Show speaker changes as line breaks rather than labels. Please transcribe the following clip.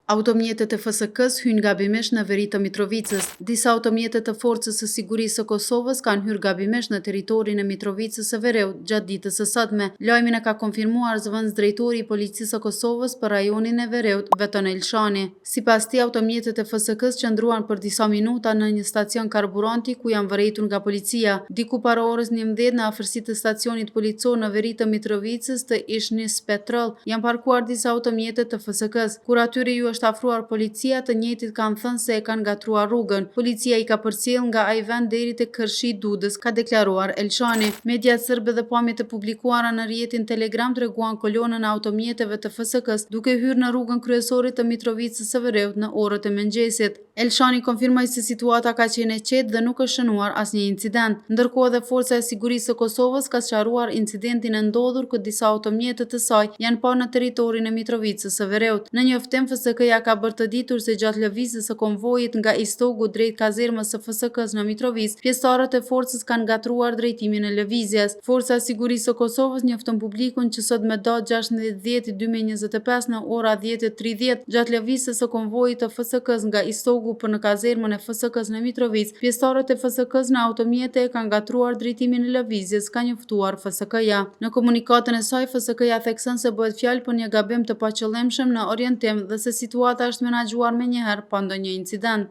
Automjetet e FSK-s hynë gabimisht në veri të Mitrovicës. Disa automjetet të Forcës së Sigurisë së Kosovës kanë hyrë gabimisht në territorin e Mitrovicës së Veriut gjatë ditës së sotme. Lajmin e ka konfirmuar zëvendës drejtori i Policisë së Kosovës për rajonin e Veriut, Beton Elshani. Sipas tij, automjetet e FSK-s qëndruan për disa minuta në një stacion karburanti ku janë vërejtur nga policia. Diku para orës 11 në afërsi të stacionit policor në veri të Mitrovicës të Ishnis Petrol janë parkuar disa automjete të FSK-s. Kur atyre ju është afruar policia, të njëjtit kanë thënë se e kanë gatruar rrugën. Policia i ka përcjell nga ai vend deri te Kërshi Dudës, ka deklaruar Elshani. Mediat serbe dhe pamjet e publikuara në rrjetin Telegram treguan kolonën e automjeteve të FSK-s duke hyrë në rrugën kryesore të Mitrovicës së Veriut në orët e mëngjesit. Elshani konfirmoi se situata ka qenë e qetë dhe nuk është shënuar asnjë incident. Ndërkohë dhe Forca e Sigurisë së Kosovës ka sqaruar incidentin e ndodhur kur disa automjete të saj janë pa në territorin e Mitrovicës së Veriut. Në njoftim, FSK-ja ka bërë të ditur se gjatë lëvizjes së konvojit nga Istogu drejt kazermës së FSK-s në Mitrovicë, pjesëtarët e forcës kanë gatruar drejtimin e lëvizjes. Forca e Sigurisë së Kosovës njofton publikun që sot me datë 16/10/2025 në ora 10:30 gjatë lëvizjes së konvojit të FSK-s nga Istogu për në kazermën e FSK-s në Mitrovicë, pjesëtarët e FSK-s në automjete kanë gatruar drejtimin e lëvizjes, ka njoftuar FSK-ja. Në komunikatën e saj, FSK-ja thekson se bëhet fjalë për një gabim të paqëllimshëm në orientim dhe se situata është menaxhuar menjëherë pa ndonjë incident.